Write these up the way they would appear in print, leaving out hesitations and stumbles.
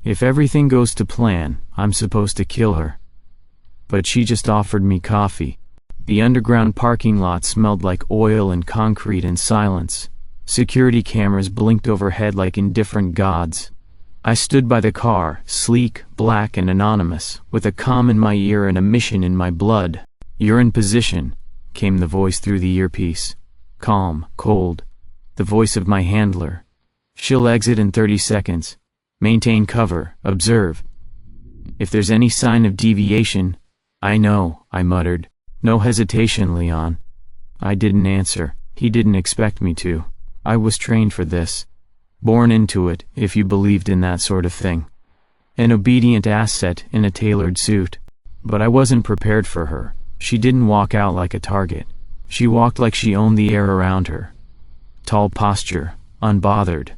If everything goes to plan, I'm supposed to kill her. But she just offered me coffee. The underground parking lot smelled like oil and concrete and silence. Security cameras blinked overhead like indifferent gods. I stood by the car, sleek, black and anonymous, with a calm in my ear and a mission in my blood. "You're in position," came the voice through the earpiece. Calm, cold. The voice of my handler. "She'll exit in 30 seconds. Maintain cover, observe. If there's any sign of deviation—" "I know," I muttered. "No hesitation, Leon." I didn't answer. He didn't expect me to. I was trained for this. Born into it, if you believed in that sort of thing. An obedient asset in a tailored suit. But I wasn't prepared for her. She didn't walk out like a target. She walked like she owned the air around her. Tall posture, unbothered.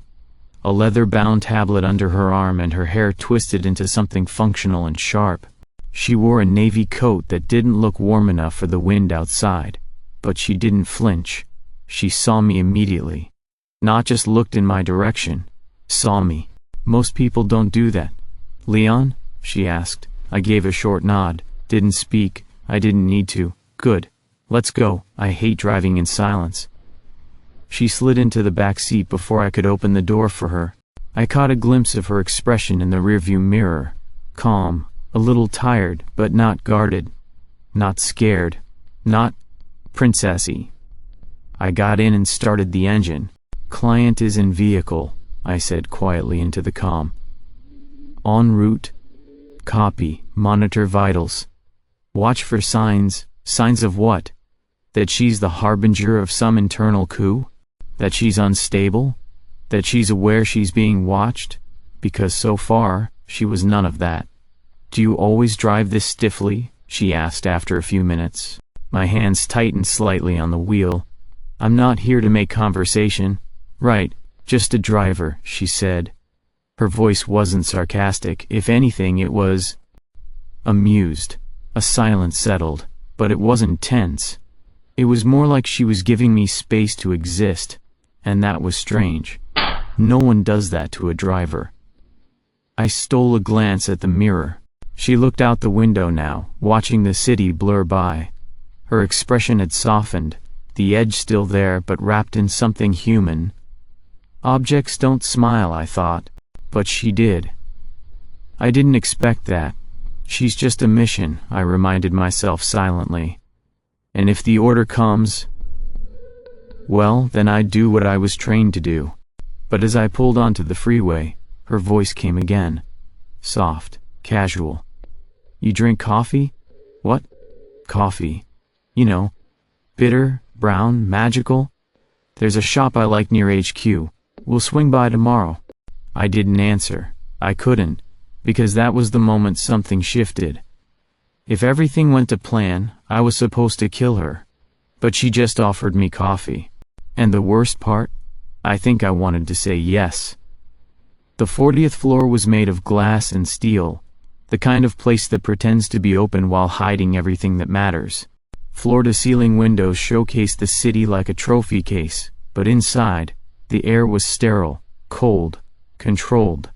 A leather-bound tablet under her arm and her hair twisted into something functional and sharp. She wore a navy coat that didn't look warm enough for the wind outside. But she didn't flinch. She saw me immediately. Not just looked in my direction. Saw me. Most people don't do that. "Leon?" she asked. I gave a short nod. Didn't speak. I didn't need to. "Good. Let's go. I hate driving in silence." She slid into the back seat before I could open the door for her. I caught a glimpse of her expression in the rearview mirror. Calm. A little tired, but not guarded. Not scared. Not princessy. I got in and started the engine. "Client is in vehicle," I said quietly into the comm. "En route. Copy. Monitor vitals. Watch for signs." "Signs of what? That she's the harbinger of some internal coup? That she's unstable? That she's aware she's being watched?" Because so far, she was none of that. "Do you always drive this stiffly?" she asked after a few minutes. My hands tightened slightly on the wheel. "I'm not here to make conversation." "Right, just a driver," she said. Her voice wasn't sarcastic. If anything, it was amused. A silence settled, but it wasn't tense. It was more like she was giving me space to exist, and that was strange. No one does that to a driver. I stole a glance at the mirror. She looked out the window now, watching the city blur by. Her expression had softened, the edge still there but wrapped in something human. Objects don't smile, I thought, but she did. I didn't expect that. She's just a mission, I reminded myself silently. And if the order comes, well, then I'd do what I was trained to do. But as I pulled onto the freeway, her voice came again. Soft, casual. "You drink coffee?" "What?" "Coffee. You know, bitter, brown, magical. There's a shop I like near HQ. We'll swing by tomorrow." I didn't answer. I couldn't, because that was the moment something shifted. If everything went to plan, I was supposed to kill her. But she just offered me coffee. And the worst part? I think I wanted to say yes. The 40th floor was made of glass and steel, the kind of place that pretends to be open while hiding everything that matters. Floor-to-ceiling windows showcased the city like a trophy case, but inside, the air was sterile, cold, controlled.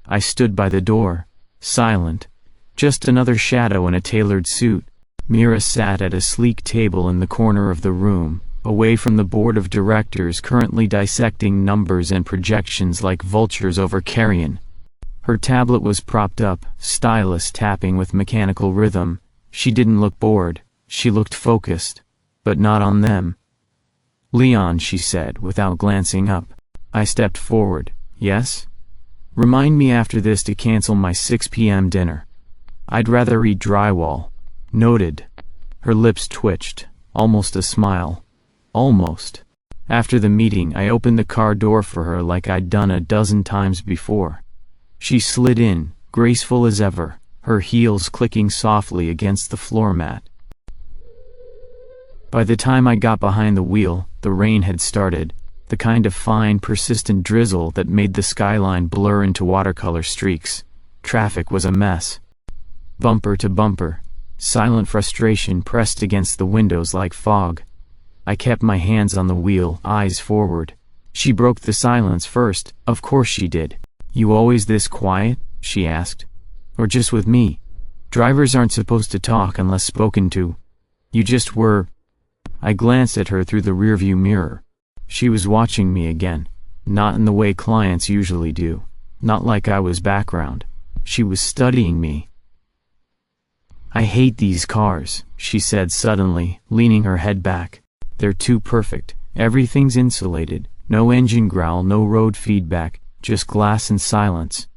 I stood by the door, silent, just another shadow in a tailored suit. Mira sat at a sleek table in the corner of the room, away from the board of directors currently dissecting numbers and projections like vultures over carrion. Her tablet was propped up, stylus tapping with mechanical rhythm. She didn't look bored, she looked focused, but not on them. "Leon," she said, without glancing up. I stepped forward. "Yes?" "Remind me after this to cancel my 6 p.m. dinner. I'd rather eat drywall." "Noted." Her lips twitched, almost a smile. Almost. After the meeting, I opened the car door for her like I'd done a dozen times before. She slid in, graceful as ever, her heels clicking softly against the floor mat. By the time I got behind the wheel, the rain had started, the kind of fine, persistent drizzle that made the skyline blur into watercolor streaks. Traffic was a mess. Bumper to bumper, silent frustration pressed against the windows like fog. I kept my hands on the wheel, eyes forward. She broke the silence first. "Of course she did. You always this quiet?" she asked. Or just with me? Drivers aren't supposed to talk unless spoken to. You just were. I glanced at her through the rearview mirror. She was watching me again, not in the way clients usually do, not like I was background. She was studying me. I hate these cars, she said suddenly, leaning her head back. They're too perfect. Everything's insulated. No engine growl, no road feedback, just glass and silence.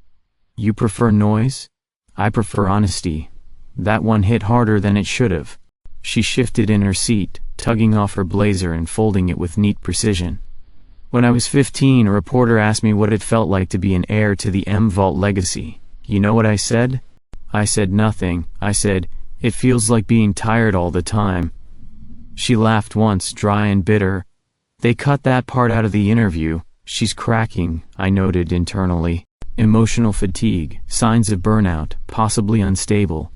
You prefer noise? I prefer honesty. That one hit harder than it should have. She shifted in her seat, tugging off her blazer and folding it with neat precision. When I was 15, a reporter asked me what it felt like to be an heir to the M-Vault legacy. You know what I said? I said nothing. I said, it feels like being tired all the time. She laughed once, dry and bitter. They cut that part out of the interview. She's cracking, I noted internally. Emotional fatigue, signs of burnout, possibly unstable.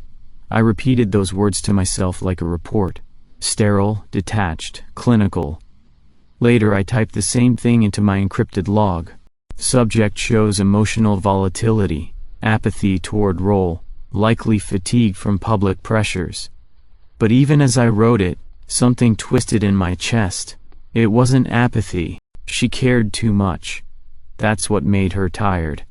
I repeated those words to myself like a report. Sterile, detached, clinical. Later I typed the same thing into my encrypted log. Subject shows emotional volatility, apathy toward role, likely fatigue from public pressures. But even as I wrote it, something twisted in my chest. It wasn't apathy. She cared too much. That's what made her tired.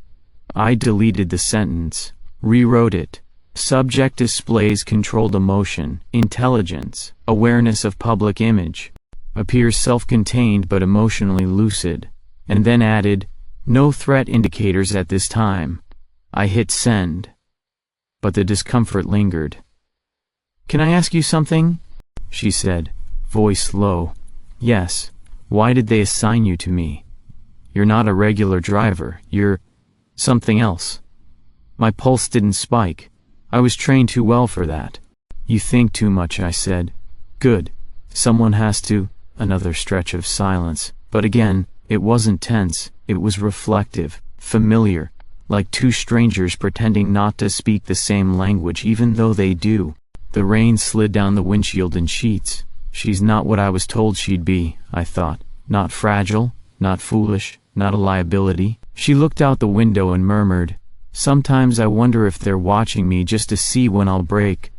I deleted the sentence, rewrote it. Subject displays controlled emotion, intelligence, awareness of public image. Appears self-contained but emotionally lucid. And then added, no threat indicators at this time. I hit send. But the discomfort lingered. Can I ask you something? She said, voice low. Yes. Why did they assign you to me? You're not a regular driver, you're something else. My pulse didn't spike. I was trained too well for that. You think too much, I said. Good. Someone has to. Another stretch of silence. But again, it wasn't tense, it was reflective, familiar, like two strangers pretending not to speak the same language even though they do. The rain slid down the windshield in sheets. She's not what I was told she'd be, I thought. Not fragile, not foolish, not a liability. She looked out the window and murmured, sometimes I wonder if they're watching me just to see when I'll break.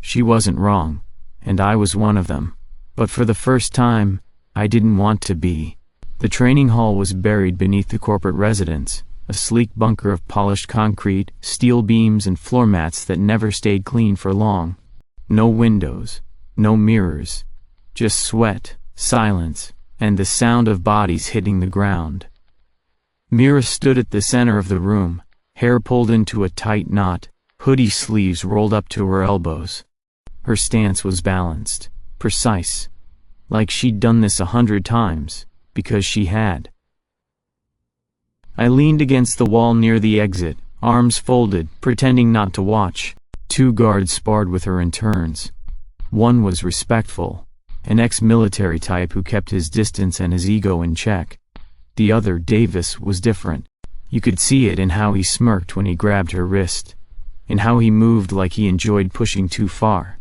She wasn't wrong, and I was one of them. But for the first time, I didn't want to be. The training hall was buried beneath the corporate residence, a sleek bunker of polished concrete, steel beams and floor mats that never stayed clean for long. No windows, no mirrors, just sweat, silence, and the sound of bodies hitting the ground. Mira stood at the center of the room, hair pulled into a tight knot, hoodie sleeves rolled up to her elbows. Her stance was balanced, precise, like she'd done this 100 times, because she had. I leaned against the wall near the exit, arms folded, pretending not to watch. 2 guards sparred with her in turns. One was respectful, an ex-military type who kept his distance and his ego in check. The other, Davis, was different. You could see it in how he smirked when he grabbed her wrist, in how he moved like he enjoyed pushing too far.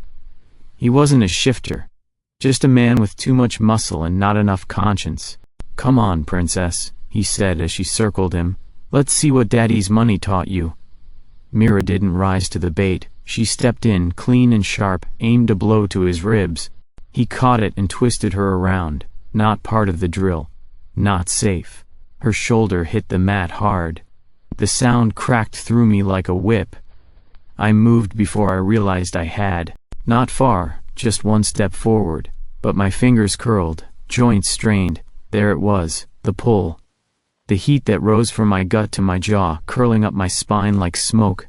He wasn't a shifter, just a man with too much muscle and not enough conscience. Come on, princess, he said as she circled him. Let's see what daddy's money taught you. Mira didn't rise to the bait. She stepped in, clean and sharp, aimed a blow to his ribs. He caught it and twisted her around. Not part of the drill. Not safe. Her shoulder hit the mat hard. The sound cracked through me like a whip. I moved before I realized I had. Not far, just 1 step forward, but my fingers curled, joints strained. There it was, the pull. The heat that rose from my gut to my jaw, curling up my spine like smoke.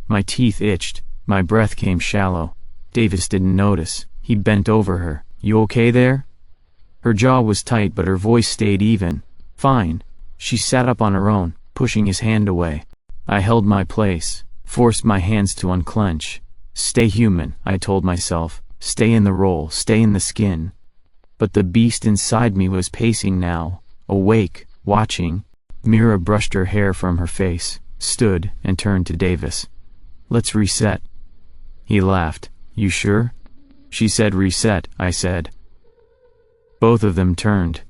My teeth itched, my breath came shallow. Davis didn't notice. He bent over her. You okay there? Her jaw was tight but her voice stayed even. Fine. She sat up on her own, pushing his hand away. I held my place, forced my hands to unclench. Stay human, I told myself. Stay in the role, stay in the skin. But the beast inside me was pacing now, awake, watching. Mira brushed her hair from her face, stood, and turned to Davis. Let's reset. He laughed. You sure? She said reset, I said. Both of them turned.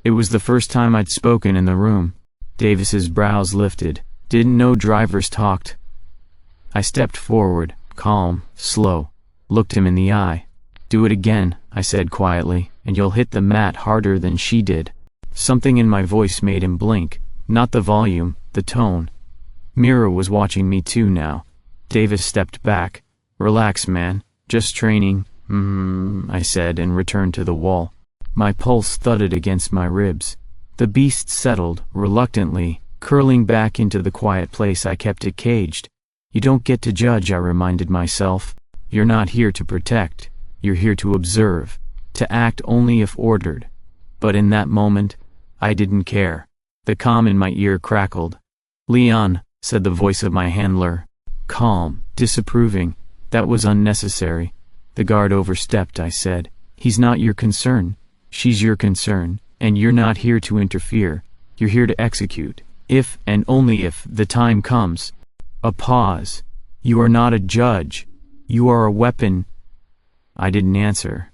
It was the first time I'd spoken in the room. Davis's brows lifted, Didn't know drivers talked. I stepped forward, calm, slow, looked him in the eye. Do it again, I said quietly, and you'll hit the mat harder than she did. Something in my voice made him blink, not the volume, the tone. Mira was watching me too now. Davis stepped back. Relax, man, just training, I said and returned to the wall. My pulse thudded against my ribs. The beast settled, reluctantly, curling back into the quiet place I kept it caged. You don't get to judge, I reminded myself. You're not here to protect. You're here to observe, to act only if ordered. But in that moment, I didn't care. The comm in my ear crackled. Leon, said the voice of my handler. Calm, disapproving. That was unnecessary. The guard overstepped, I said. He's not your concern. She's your concern, and you're not here to interfere. You're here to execute, if and only if the time comes. A pause. You are not a judge. You are a weapon. I didn't answer.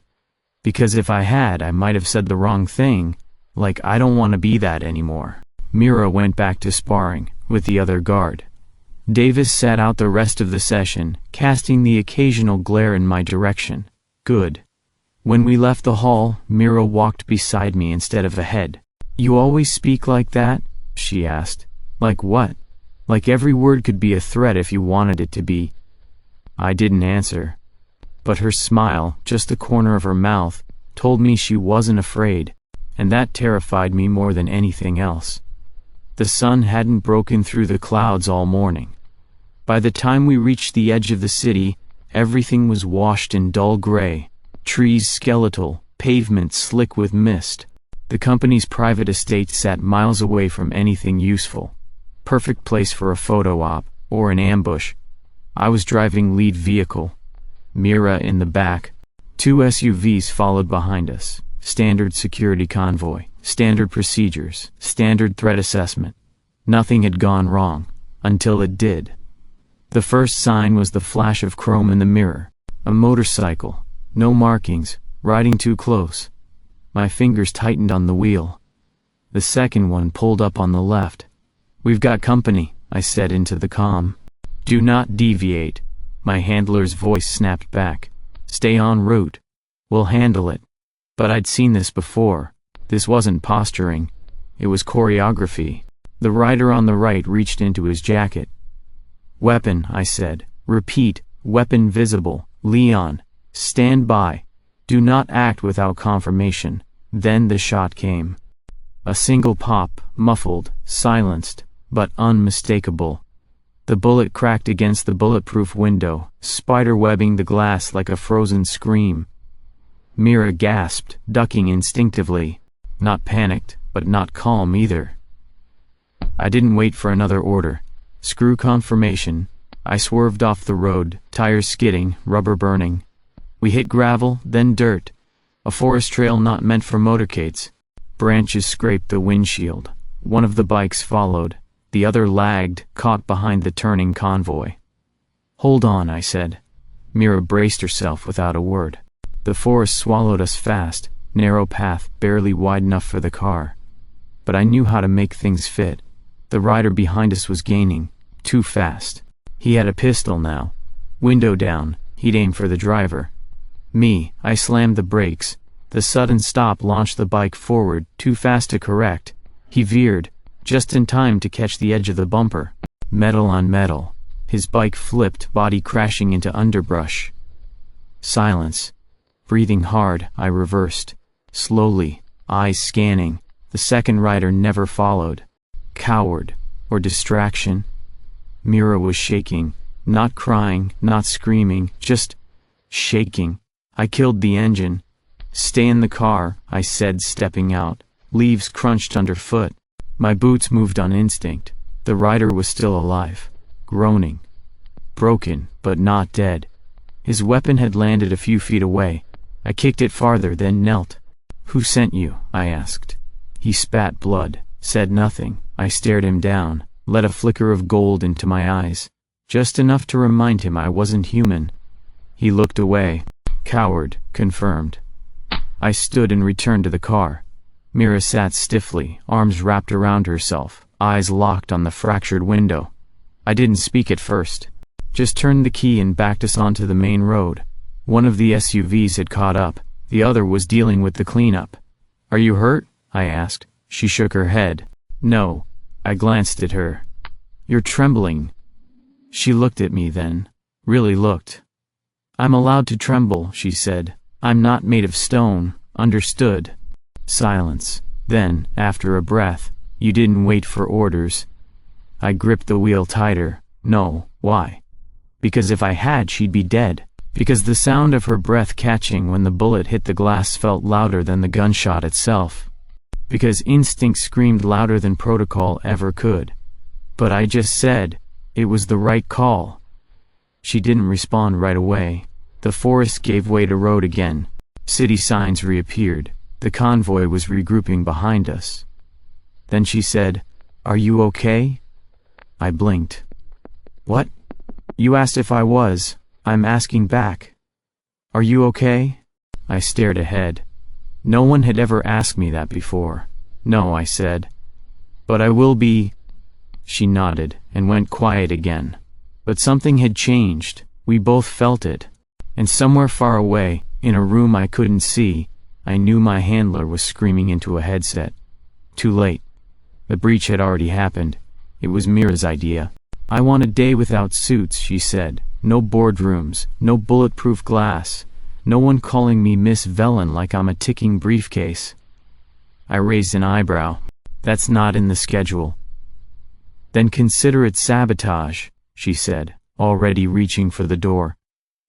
Because if I had, I might have said the wrong thing, like I don't want to be that anymore. Mira went back to sparring with the other guard. Davis sat out the rest of the session, casting the occasional glare in my direction. Good. When we left the hall, Mira walked beside me instead of ahead. You always speak like that? She asked. Like what? Like every word could be a threat if you wanted it to be. I didn't answer. But her smile, just the corner of her mouth, told me she wasn't afraid, and that terrified me more than anything else. The sun hadn't broken through the clouds all morning. By the time we reached the edge of the city, everything was washed in dull gray, trees skeletal, pavement slick with mist. The company's private estate sat miles away from anything useful. Perfect place for a photo op, or an ambush. I was driving lead vehicle. Mira in the back. 2 SUVs followed behind us. Standard security convoy, standard procedures, standard threat assessment. Nothing had gone wrong, until it did. The first sign was the flash of chrome in the mirror. A motorcycle, no markings, riding too close. My fingers tightened on the wheel. The second one pulled up on the left. We've got company, I said into the comm. Do not deviate. My handler's voice snapped back. Stay en route. We'll handle it. But I'd seen this before. This wasn't posturing. It was choreography. The rider on the right reached into his jacket. Weapon, I said. Repeat, weapon visible. Leon, stand by. Do not act without confirmation. Then the shot came. A single pop, muffled, silenced, but unmistakable. The bullet cracked against the bulletproof window, spider-webbing the glass like a frozen scream. Mira gasped, ducking instinctively. Not panicked, but not calm either. I didn't wait for another order. Screw confirmation. I swerved off the road, tires skidding, rubber burning. We hit gravel, then dirt. A forest trail not meant for motorcades. Branches scraped the windshield. One of the bikes followed. The other lagged, caught behind the turning convoy. Hold on, I said. Mira braced herself without a word. The forest swallowed us fast, narrow path, barely wide enough for the car. But I knew how to make things fit. The rider behind us was gaining, too fast. He had a pistol now. Window down, he'd aim for the driver. I slammed the brakes. The sudden stop launched the bike forward, too fast to correct. He veered, just in time to catch the edge of the bumper. Metal on metal. His bike flipped, body crashing into underbrush. Silence. Breathing hard, I reversed. Slowly, eyes scanning. The second rider never followed. Coward, or distraction? Mira was shaking, not crying, not screaming, just shaking. I killed the engine. Stay in the car, I said, stepping out. Leaves crunched underfoot. My boots moved on instinct. The rider was still alive, groaning. Broken, but not dead. His weapon had landed a few feet away. I kicked it farther, then knelt. Who sent you? I asked. He spat blood, said nothing. I stared him down, let a flicker of gold into my eyes. Just enough to remind him I wasn't human. He looked away. Coward, confirmed. I stood and returned to the car. Mira sat stiffly, arms wrapped around herself, eyes locked on the fractured window. I didn't speak at first. Just turned the key and backed us onto the main road. One of the SUVs had caught up, the other was dealing with the cleanup. "Are you hurt?" I asked. She shook her head. "No." I glanced at her. "You're trembling." She looked at me then. Really looked. "I'm allowed to tremble," she said. "I'm not made of stone, understood?" Silence. Then, after a breath, "You didn't wait for orders." I gripped the wheel tighter. "No, why?" "Because if I had, she'd be dead." Because the sound of her breath catching when the bullet hit the glass felt louder than the gunshot itself. Because instinct screamed louder than protocol ever could. But I just said, it was the right call. She didn't respond right away. The forest gave way to road again. City signs reappeared. The convoy was regrouping behind us. Then she said, "Are you okay?" I blinked. "What?" "You asked if I was. I'm asking back. Are you okay?" I stared ahead. No one had ever asked me that before. "No," I said. "But I will be." She nodded and went quiet again. But something had changed. We both felt it. And somewhere far away, in a room I couldn't see, I knew my handler was screaming into a headset. Too late. The breach had already happened. It was Mira's idea. "I want a day without suits," she said. "No boardrooms, no bulletproof glass, no one calling me Miss Velen like I'm a ticking briefcase." I raised an eyebrow. "That's not in the schedule." "Then consider it sabotage," she said, already reaching for the door.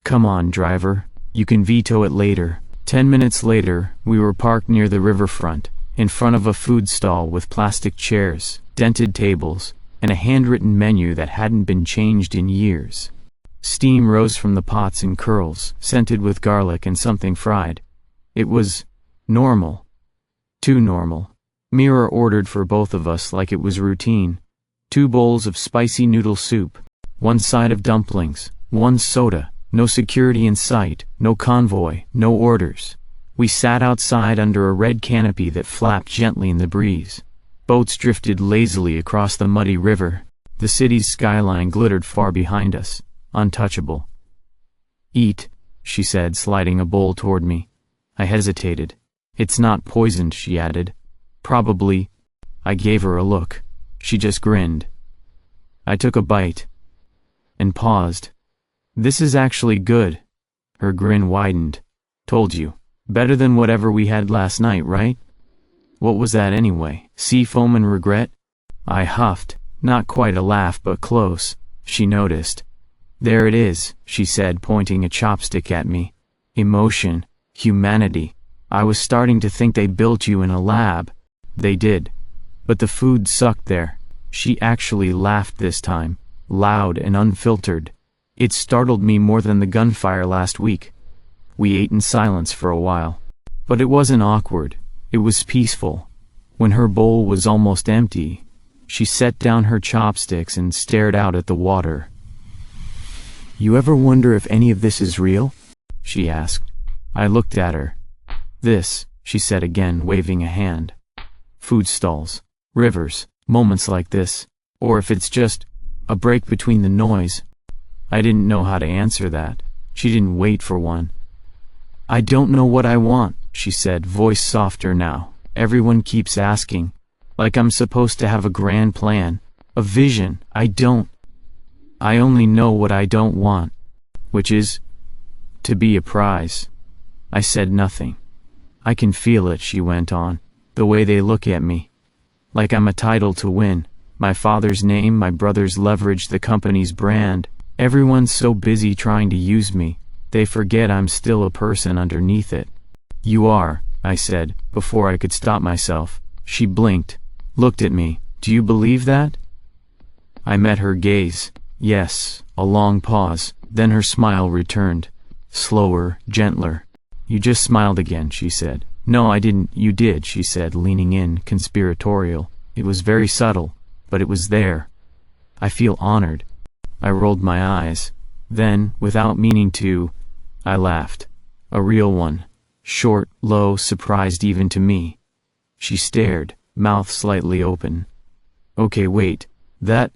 "Come on, driver. You can veto it later." 10 minutes later, we were parked near the riverfront, in front of a food stall with plastic chairs, dented tables, and a handwritten menu that hadn't been changed in years. Steam rose from the pots in curls, scented with garlic and something fried. It was normal. Too normal. Mira ordered for both of us like it was routine. 2 bowls of spicy noodle soup, 1 side of dumplings, 1 soda, no security in sight, no convoy, no orders. We sat outside under a red canopy that flapped gently in the breeze. Boats drifted lazily across the muddy river. The city's skyline glittered far behind us. Untouchable. "Eat," she said, sliding a bowl toward me. I hesitated. "It's not poisoned," she added. "Probably." I gave her a look. She just grinned. I took a bite. And paused. "This is actually good." Her grin widened. "Told you. Better than whatever we had last night, right?" "What was that anyway? Sea foam and regret?" I huffed. Not quite a laugh, but close. She noticed. "There it is," she said, pointing a chopstick at me. "Emotion. Humanity. I was starting to think they built you in a lab." They did. But the food sucked there. She actually laughed this time, loud and unfiltered. It startled me more than the gunfire last week. We ate in silence for a while. But it wasn't awkward. It was peaceful. When her bowl was almost empty, she set down her chopsticks and stared out at the water. "You ever wonder if any of this is real?" she asked. I looked at her. "This," she said again, waving a hand. "Food stalls, rivers, moments like this, or if it's just a break between the noise." I didn't know how to answer that. She didn't wait for one. "I don't know what I want," she said, voice softer now. "Everyone keeps asking. Like I'm supposed to have a grand plan, a vision. I don't. I only know what I don't want. Which is to be a prize." I said nothing. "I can feel it," she went on. "The way they look at me. Like I'm a title to win. My father's name, my brother's leverage, the company's brand. Everyone's so busy trying to use me, they forget I'm still a person underneath it." "You are," I said, before I could stop myself. She blinked, looked at me. "Do you believe that?" I met her gaze. Yes. A long pause, then her smile returned. Slower, gentler. "You just smiled again," she said. "No, I didn't." "You did," she said, leaning in, conspiratorial. "It was very subtle, but it was there. I feel honored." I rolled my eyes. Then, without meaning to, I laughed. A real one. Short, low, surprised even to me. She stared, mouth slightly open. Okay, wait. That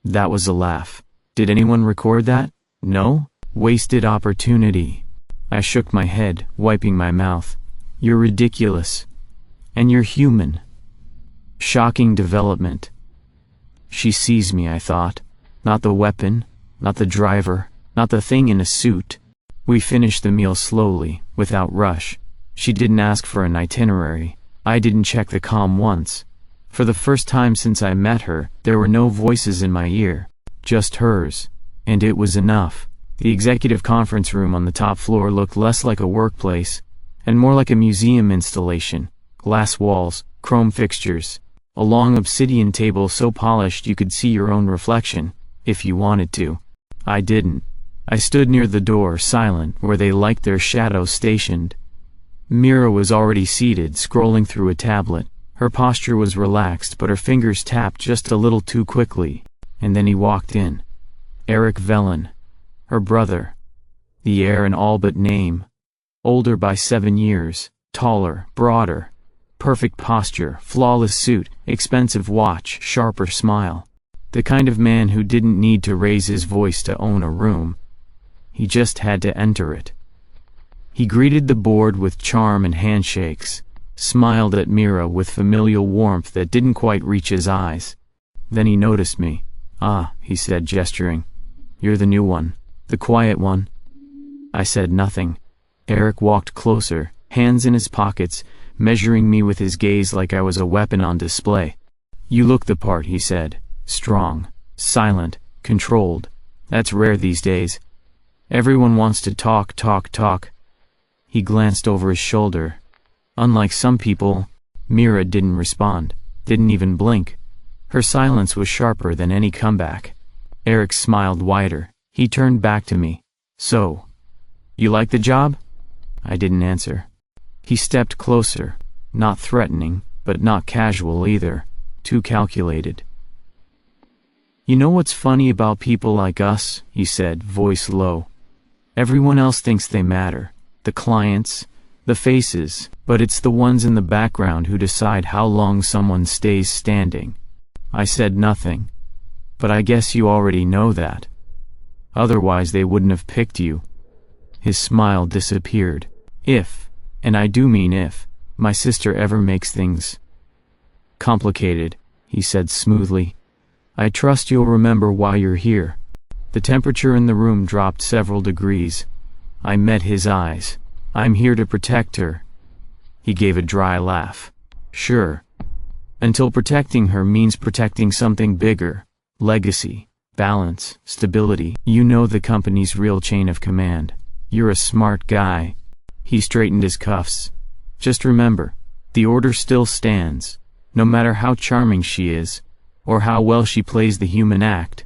was a laugh. Did anyone record that? No? Wasted opportunity. I shook my head, wiping my mouth. You're ridiculous. And you're human. Shocking development. She sees me, I thought. Not the weapon, not the driver, not the thing in a suit. We finished the meal slowly, without rush. She didn't ask for an itinerary. I didn't check the comm once. For the first time since I met her, there were no voices in my ear. Just hers. And it was enough. The executive conference room on the top floor looked less like a workplace, and more like a museum installation. Glass walls, chrome fixtures. A long obsidian table so polished you could see your own reflection, if you wanted to. I didn't. I stood near the door, silent, where they liked their shadows stationed. Mira was already seated, scrolling through a tablet. Her posture was relaxed, but her fingers tapped just a little too quickly. And then he walked in. Eric Velen. Her brother. The heir in all but name. Older by 7 years. Taller, broader. Perfect posture, flawless suit, expensive watch, sharper smile. The kind of man who didn't need to raise his voice to own a room. He just had to enter it. He greeted the board with charm and handshakes, smiled at Mira with familial warmth that didn't quite reach his eyes. Then he noticed me. Ah, he said, gesturing. You're the new one, the quiet one. I said nothing. Eric walked closer, hands in his pockets, measuring me with his gaze like I was a weapon on display. You look the part, he said. Strong, silent, controlled. That's rare these days. Everyone wants to talk. He glanced over his shoulder. Unlike some people, Mira didn't respond, didn't even blink. Her silence was sharper than any comeback. Eric smiled wider. He turned back to me. So, you like the job? I didn't answer. He stepped closer, not threatening, but not casual either, too calculated. You know what's funny about people like us, he said, voice low. Everyone else thinks they matter. The clients, the faces, but it's the ones in the background who decide how long someone stays standing. I said nothing. But I guess you already know that. Otherwise they wouldn't have picked you. His smile disappeared. If, and I do mean if, my sister ever makes things complicated, he said smoothly, I trust you'll remember why you're here. The temperature in the room dropped several degrees. I met his eyes. I'm here to protect her. He gave a dry laugh. Sure. Until protecting her means protecting something bigger. Legacy, balance, stability. You know the company's real chain of command. You're a smart guy. He straightened his cuffs. Just remember, the order still stands, no matter how charming she is, or how well she plays the human act.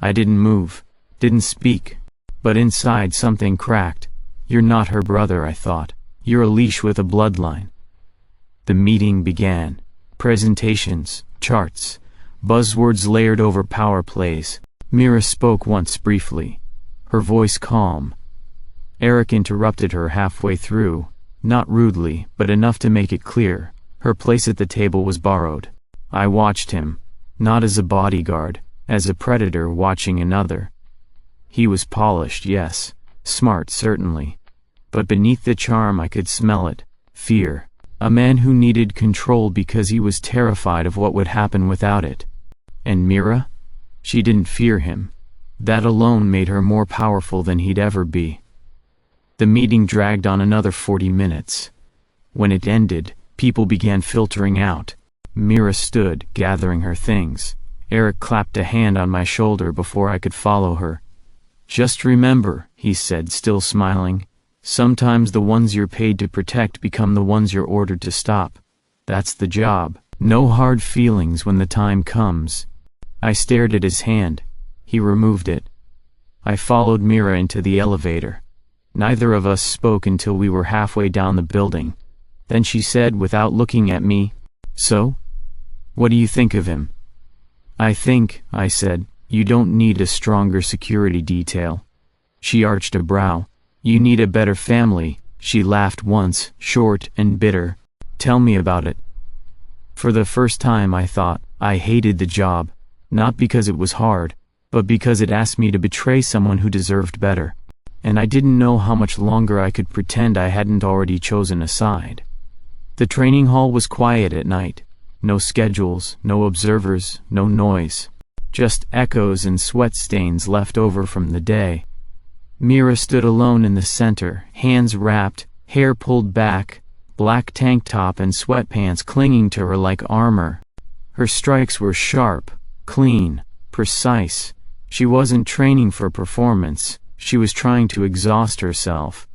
I didn't move, didn't speak, but inside something cracked. You're not her brother, I thought. You're a leash with a bloodline. The meeting began. Presentations, charts, buzzwords layered over power plays. Mira spoke once briefly, her voice calm. Eric interrupted her halfway through, not rudely, but enough to make it clear. Her place at the table was borrowed. I watched him, not as a bodyguard, as a predator watching another. He was polished, yes, smart certainly. But beneath the charm I could smell it, fear. A man who needed control because he was terrified of what would happen without it. And Mira? She didn't fear him. That alone made her more powerful than he'd ever be. The meeting dragged on another 40 minutes. When it ended, people began filtering out. Mira stood, gathering her things. Eric clapped a hand on my shoulder before I could follow her. Just remember, he said, still smiling, sometimes the ones you're paid to protect become the ones you're ordered to stop. That's the job. No hard feelings when the time comes. I stared at his hand. He removed it. I followed Mira into the elevator. Neither of us spoke until we were halfway down the building. Then she said without looking at me, So? What do you think of him? I think, I said, you don't need a stronger security detail. She arched a brow. You need a better family. She laughed once, short and bitter. Tell me about it. For the first time I thought, I hated the job, not because it was hard, but because it asked me to betray someone who deserved better. And I didn't know how much longer I could pretend I hadn't already chosen a side. The training hall was quiet at night. No schedules, no observers, no noise. Just echoes and sweat stains left over from the day. Mira stood alone in the center, hands wrapped, hair pulled back, black tank top and sweatpants clinging to her like armor. Her strikes were sharp, clean, precise. She wasn't training for performance. She was trying to exhaust herself.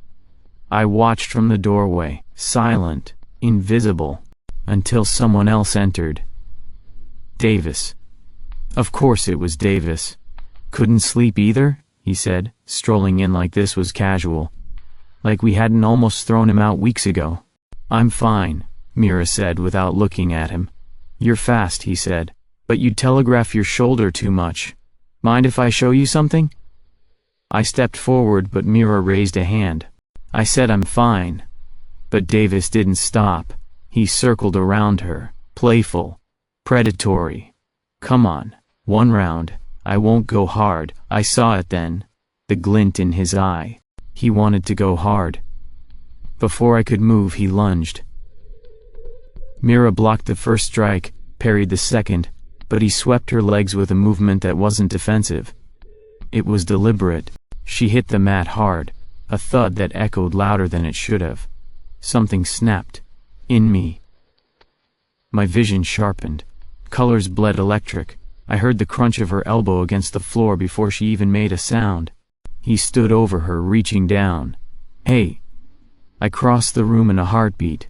I watched from the doorway, silent, invisible, until someone else entered. Davis. Of course it was Davis. Couldn't sleep either, he said, strolling in like this was casual. Like we hadn't almost thrown him out weeks ago. I'm fine, Mira said without looking at him. You're fast, he said, but you telegraph your shoulder too much. Mind if I show you something? I stepped forward but Mira raised a hand. I said I'm fine. But Davis didn't stop. He circled around her, playful, predatory. Come on, one round. I won't go hard. I saw it then. The glint in his eye. He wanted to go hard. Before I could move he lunged. Mira blocked the first strike, parried the second, but he swept her legs with a movement that wasn't defensive. It was deliberate. She hit the mat hard, a thud that echoed louder than it should have. Something snapped. In me. My vision sharpened. Colors bled electric. I heard the crunch of her elbow against the floor before she even made a sound. He stood over her, reaching down. Hey! I crossed the room in a heartbeat.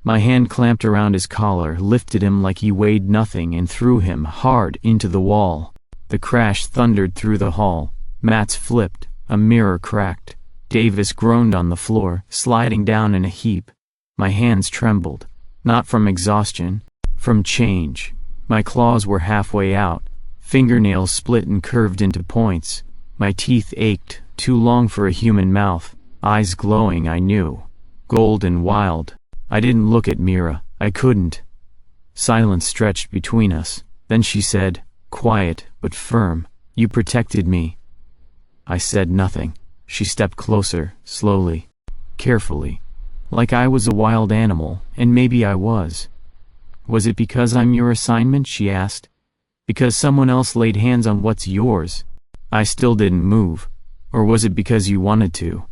My hand clamped around his collar, lifted him like he weighed nothing and threw him hard into the wall. The crash thundered through the hall. Mats flipped. A mirror cracked. Davis groaned on the floor, sliding down in a heap. My hands trembled. Not from exhaustion. From change. My claws were halfway out. Fingernails split and curved into points. My teeth ached, too long for a human mouth. Eyes glowing, I knew. Gold and wild. I didn't look at Mira. I couldn't. Silence stretched between us. Then she said, quiet but firm, "You protected me." I said nothing. She stepped closer, slowly, carefully, like I was a wild animal, and maybe I was. Was it because I'm your assignment, she asked? Because someone else laid hands on what's yours? I still didn't move. Or was it because you wanted to?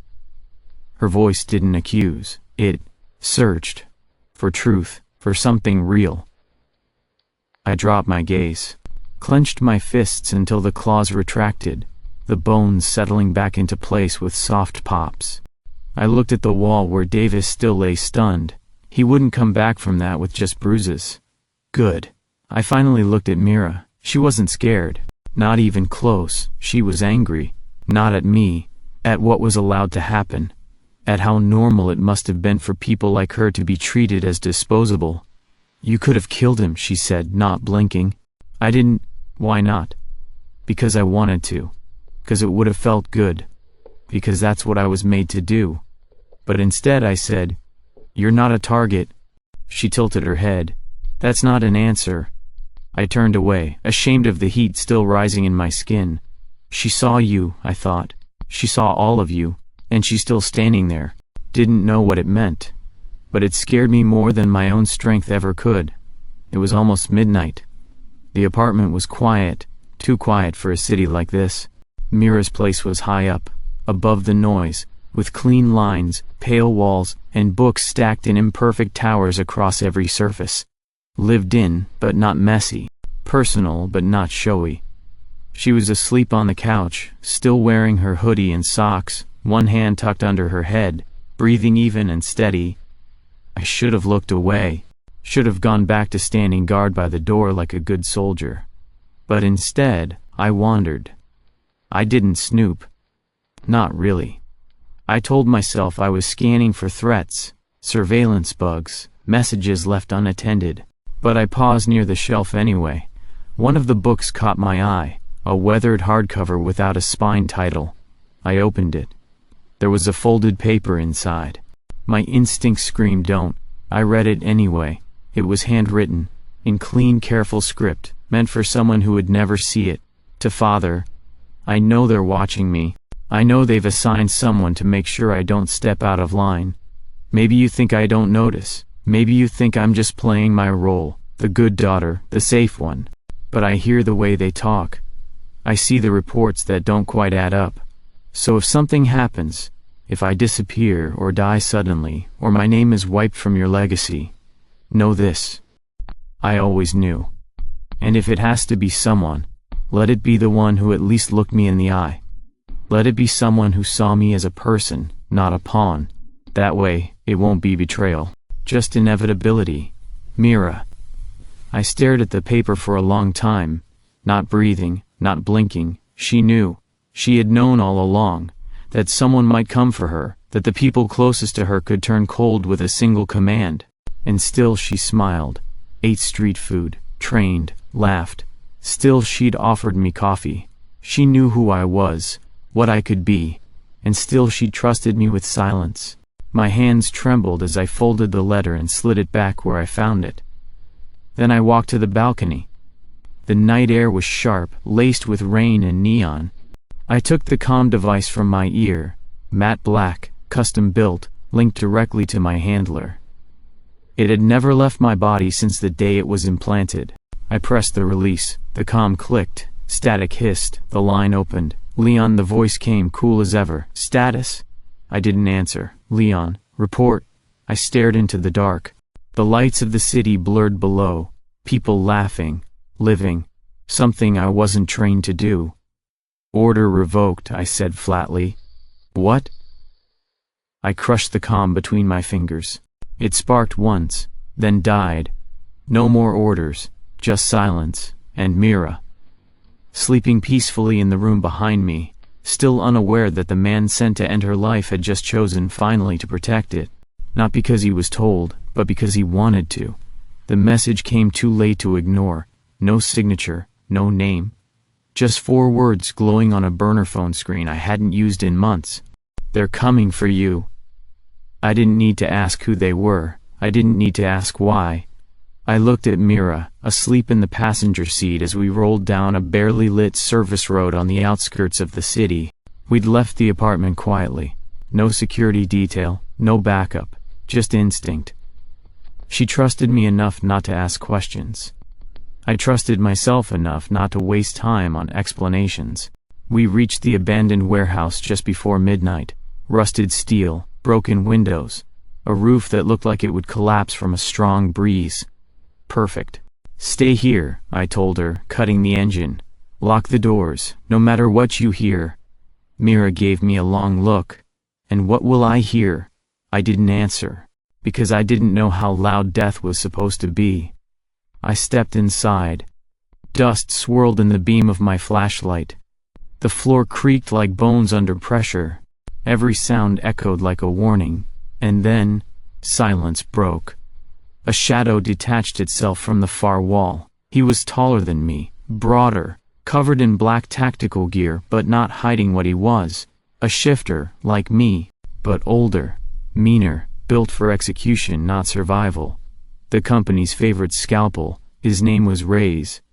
Her voice didn't accuse. It searched. For truth, for something real. I dropped my gaze. Clenched my fists until the claws retracted, the bones settling back into place with soft pops. I looked at the wall where Davis still lay stunned. He wouldn't come back from that with just bruises. Good. I finally looked at Mira. She wasn't scared. Not even close. She was angry. Not at me. At what was allowed to happen. At how normal it must have been for people like her to be treated as disposable. You could have killed him, she said, not blinking. I didn't. Why not? Because I wanted to. Because it would have felt good. Because that's what I was made to do. But instead I said, "You're not a target." She tilted her head. That's not an answer. I turned away, ashamed of the heat still rising in my skin. She saw you, I thought. She saw all of you, and she's still standing there. Didn't know what it meant. But it scared me more than my own strength ever could. It was almost midnight. The apartment was quiet, too quiet for a city like this. Mira's place was high up, above the noise, with clean lines, pale walls, and books stacked in imperfect towers across every surface. Lived in, but not messy. Personal, but not showy. She was asleep on the couch, still wearing her hoodie and socks, one hand tucked under her head, breathing even and steady. I should have looked away. Should have gone back to standing guard by the door like a good soldier. But instead, I wandered. I didn't snoop. Not really. I told myself I was scanning for threats, surveillance bugs, messages left unattended. But I paused near the shelf anyway. One of the books caught my eye, a weathered hardcover without a spine title. I opened it. There was a folded paper inside. My instinct screamed don't. I read it anyway. It was handwritten, in clean, careful script, meant for someone who would never see it. To Father, I know they're watching me. I know they've assigned someone to make sure I don't step out of line. Maybe you think I don't notice. Maybe you think I'm just playing my role, the good daughter, the safe one. But I hear the way they talk. I see the reports that don't quite add up. So if something happens, if I disappear or die suddenly, or my name is wiped from your legacy, know this. I always knew. And if it has to be someone, let it be the one who at least looked me in the eye. Let it be someone who saw me as a person, not a pawn. That way, it won't be betrayal, just inevitability. Mira. I stared at the paper for a long time, not breathing, not blinking. She knew. She had known all along, that someone might come for her, that the people closest to her could turn cold with a single command. And still she smiled, ate street food, trained, laughed. Still she'd offered me coffee. She knew who I was, what I could be, and still she trusted me with silence. My hands trembled as I folded the letter and slid it back where I found it. Then I walked to the balcony. The night air was sharp, laced with rain and neon. I took the comm device from my ear, matte black, custom built, linked directly to my handler. It had never left my body since the day it was implanted. I pressed the release, the comm clicked, static hissed, the line opened. Leon, the voice came cool as ever. Status? I didn't answer. Leon, report. I stared into the dark. The lights of the city blurred below, people laughing, living, something I wasn't trained to do. Order revoked, I said flatly. What? I crushed the comm between my fingers. It sparked once, then died. No more orders, just silence, and Mira. Sleeping peacefully in the room behind me, still unaware that the man sent to end her life had just chosen finally to protect it. Not because he was told, but because he wanted to. The message came too late to ignore. No signature, no name. Just 4 words glowing on a burner phone screen I hadn't used in months. They're coming for you. I didn't need to ask who they were. I didn't need to ask why. I looked at Mira, asleep in the passenger seat as we rolled down a barely lit service road on the outskirts of the city. We'd left the apartment quietly. No security detail, no backup, just instinct. She trusted me enough not to ask questions. I trusted myself enough not to waste time on explanations. We reached the abandoned warehouse just before midnight. Rusted steel, broken windows, a roof that looked like it would collapse from a strong breeze. Perfect. Stay here, I told her, cutting the engine. Lock the doors, no matter what you hear. Mira gave me a long look. And what will I hear? I didn't answer, because I didn't know how loud death was supposed to be. I stepped inside. Dust swirled in the beam of my flashlight. The floor creaked like bones under pressure. Every sound echoed like a warning. And then, silence broke. A shadow detached itself from the far wall. He was taller than me, broader, covered in black tactical gear but not hiding what he was. A shifter, like me, but older, meaner, built for execution not survival. The company's favorite scalpel. His name was Ray's.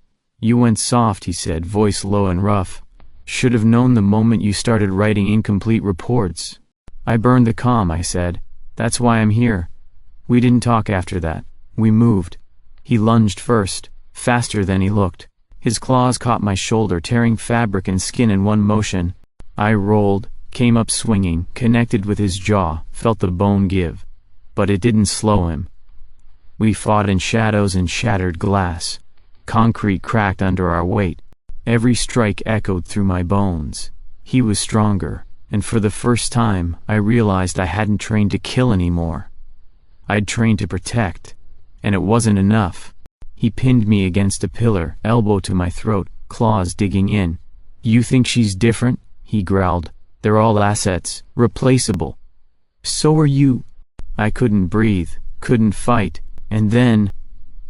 You went soft, he said, voice low and rough. Should have known the moment you started writing incomplete reports. I burned the comm, I said. That's why I'm here. We didn't talk after that. We moved. He lunged first, faster than he looked. His claws caught my shoulder, tearing fabric and skin in one motion. I rolled, came up swinging, connected with his jaw, felt the bone give. But it didn't slow him. We fought in shadows and shattered glass. Concrete cracked under our weight. Every strike echoed through my bones. He was stronger, and for the first time, I realized I hadn't trained to kill anymore. I'd trained to protect, and it wasn't enough. He pinned me against a pillar, elbow to my throat, claws digging in. You think she's different? He growled. They're all assets, replaceable. So are you. I couldn't breathe, couldn't fight, and then,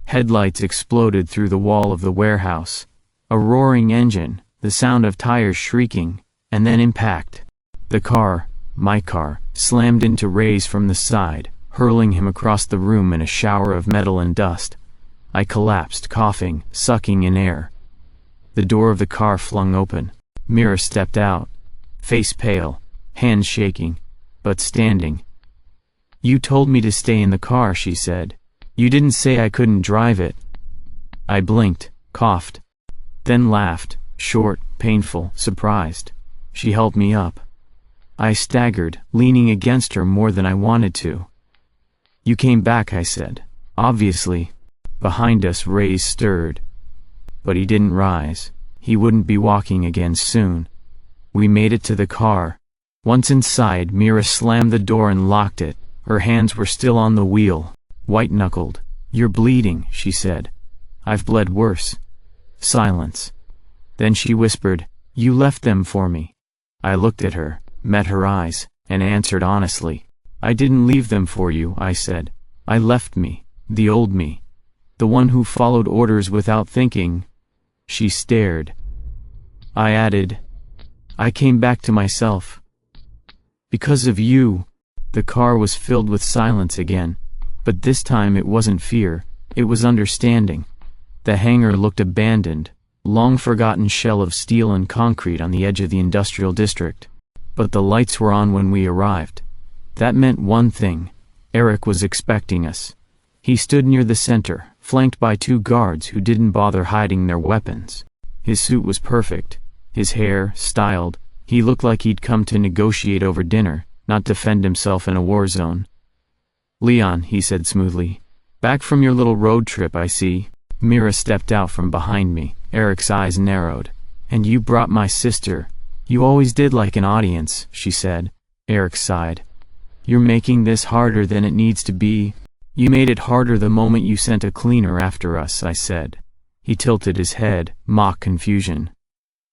headlights exploded through the wall of the warehouse. A roaring engine, the sound of tires shrieking, and then impact. The car, my car, slammed into Ray's from the side, hurling him across the room in a shower of metal and dust. I collapsed, coughing, sucking in air. The door of the car flung open. Mira stepped out, face pale, hands shaking, but standing. "You told me to stay in the car," she said. "You didn't say I couldn't drive it." I blinked, coughed, then laughed, short, painful, surprised. She helped me up. I staggered, leaning against her more than I wanted to. "You came back," I said. "Obviously." Behind us, Ray's stirred. But he didn't rise. He wouldn't be walking again soon. We made it to the car. Once inside, Mira slammed the door and locked it. Her hands were still on the wheel, white-knuckled. "You're bleeding," she said. "I've bled worse." Silence. Then she whispered, "You left them for me." I looked at her, met her eyes, and answered honestly. "I didn't leave them for you," I said. "I left me, the old me. The one who followed orders without thinking." She stared. I added, "I came back to myself. Because of you." The car was filled with silence again, but this time it wasn't fear, it was understanding. The hangar looked abandoned, long-forgotten shell of steel and concrete on the edge of the industrial district. But the lights were on when we arrived. That meant one thing: Eric was expecting us. He stood near the center, flanked by two guards who didn't bother hiding their weapons. His suit was perfect, his hair styled. He looked like he'd come to negotiate over dinner, not defend himself in a war zone. "Leon," he said smoothly. "Back from your little road trip, I see." Mira stepped out from behind me. Eric's eyes narrowed. "And you brought my sister. You always did like an audience," she said. Eric sighed. "You're making this harder than it needs to be." "You made it harder the moment you sent a cleaner after us," I said. He tilted his head, mock confusion.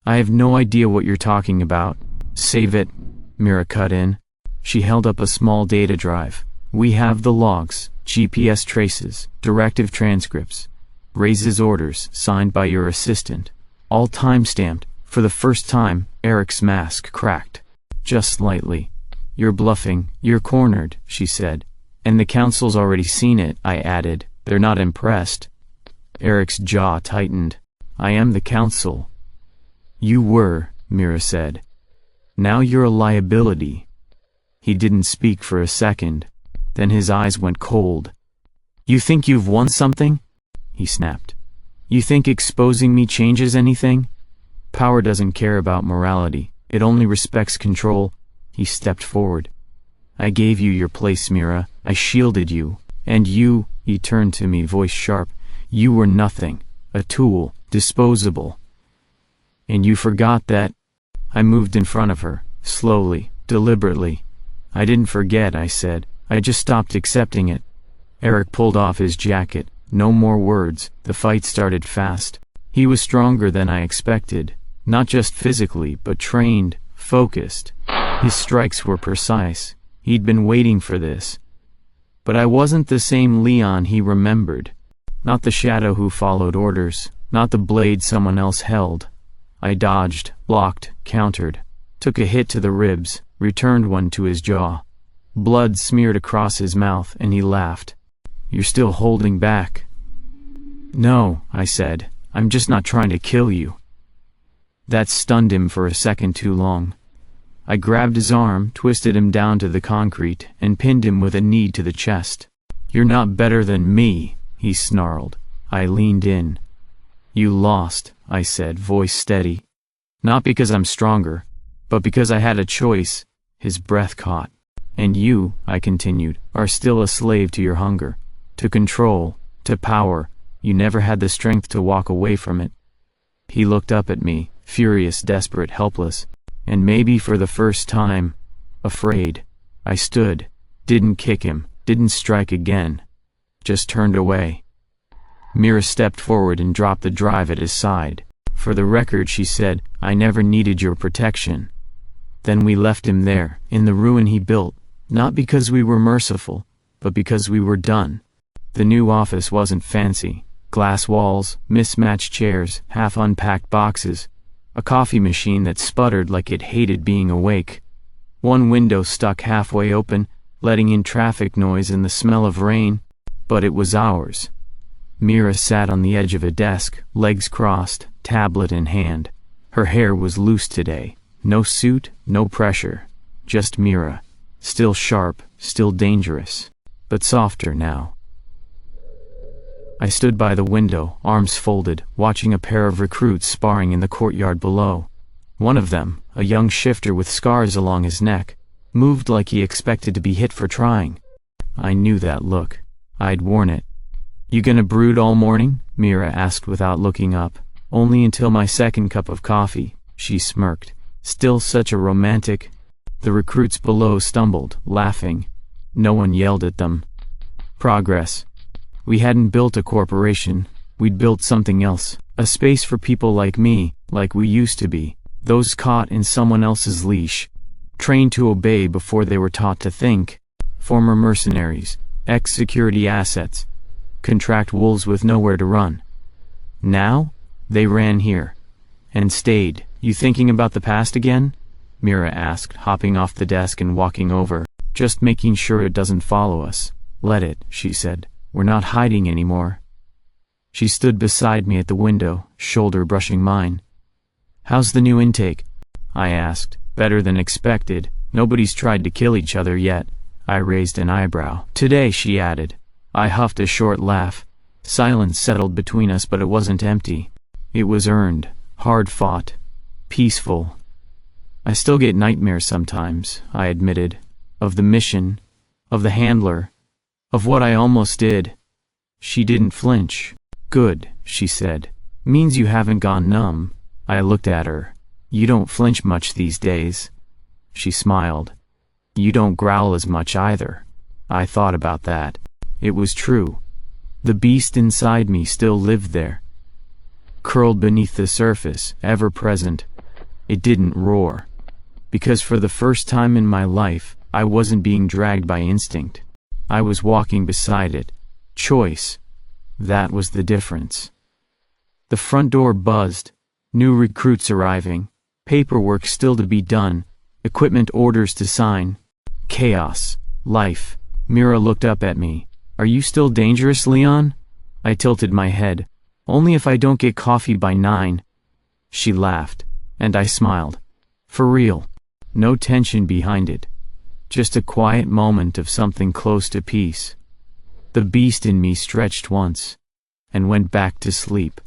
"I have no idea what you're talking about." "Save it," Mira cut in. She held up a small data drive. "We have the logs, GPS traces, directive transcripts, Ray's orders signed by your assistant, all time-stamped." For the first time, Eric's mask cracked. Just slightly. "You're bluffing, you're cornered," she said. "And the council's already seen it," I added. "They're not impressed." Eric's jaw tightened. "I am the council." "You were," Mira said. "Now you're a liability." He didn't speak for a second. Then his eyes went cold. "You think you've won something?" he snapped. "You think exposing me changes anything? Power doesn't care about morality, it only respects control." He stepped forward. "I gave you your place, Mira. I shielded you. And you," he turned to me, voice sharp, "you were nothing. A tool, disposable. And you forgot that." I moved in front of her, slowly, deliberately. "I didn't forget," I said. "I just stopped accepting it." Eric pulled off his jacket. No more words. The fight started fast. He was stronger than I expected. Not just physically, but trained, focused. His strikes were precise. He'd been waiting for this. But I wasn't the same Leon he remembered. Not the shadow who followed orders. Not the blade someone else held. I dodged, blocked, countered. Took a hit to the ribs, returned one to his jaw. Blood smeared across his mouth, and he laughed. "You're still holding back." "No," I said. "I'm just not trying to kill you." That stunned him for a second too long. I grabbed his arm, twisted him down to the concrete, and pinned him with a knee to the chest. "You're not better than me," he snarled. I leaned in. "You lost," I said, voice steady. "Not because I'm stronger, but because I had a choice." His breath caught. "And you," I continued, "are still a slave to your hunger. To control, to power. You never had the strength to walk away from it." He looked up at me, furious, desperate, helpless. And maybe for the first time, afraid. I stood, didn't kick him, didn't strike again. Just turned away. Mira stepped forward and dropped the drive at his side. "For the record," she said, "I never needed your protection." Then we left him there, in the ruin he built, not because we were merciful, but because we were done. The new office wasn't fancy. Glass walls, mismatched chairs, half-unpacked boxes. A coffee machine that sputtered like it hated being awake. One window stuck halfway open, letting in traffic noise and the smell of rain. But it was ours. Mira sat on the edge of a desk, legs crossed, tablet in hand. Her hair was loose today. No suit, no pressure. Just Mira. Still sharp, still dangerous. But softer now. I stood by the window, arms folded, watching a pair of recruits sparring in the courtyard below. One of them, a young shifter with scars along his neck, moved like he expected to be hit for trying. I knew that look. I'd worn it. "You gonna brood all morning?" Mira asked without looking up. "Only until my second cup of coffee," she smirked. Still such a romantic. The recruits below stumbled, laughing. No one yelled at them. Progress. We hadn't built a corporation, we'd built something else. A space for people like me, like we used to be. Those caught in someone else's leash. Trained to obey before they were taught to think. Former mercenaries, ex-security assets. Contract wolves with nowhere to run. Now, they ran here. And stayed. "You thinking about the past again?" Mira asked, hopping off the desk and walking over. "Just making sure it doesn't follow us." "Let it," she said. "We're not hiding anymore." She stood beside me at the window, shoulder brushing mine. "How's the new intake?" I asked. "Better than expected. Nobody's tried to kill each other yet." I raised an eyebrow. "Today," she added. I huffed a short laugh. Silence settled between us, but it wasn't empty. It was earned, hard-fought, peaceful. "I still get nightmares sometimes," I admitted. "Of the mission, of the handler, of what I almost did." She didn't flinch. "Good," she said. "Means you haven't gone numb." I looked at her. "You don't flinch much these days." She smiled. "You don't growl as much either." I thought about that. It was true. The beast inside me still lived there. Curled beneath the surface, ever present. It didn't roar. Because for the first time in my life, I wasn't being dragged by instinct. I was walking beside it. Choice. That was the difference. The front door buzzed. New recruits arriving. Paperwork still to be done. Equipment orders to sign. Chaos. Life. Mira looked up at me. "Are you still dangerous, Leon?" I tilted my head. "Only if I don't get coffee by 9. She laughed, and I smiled. For real. No tension behind it. Just a quiet moment of something close to peace. The beast in me stretched once, and went back to sleep.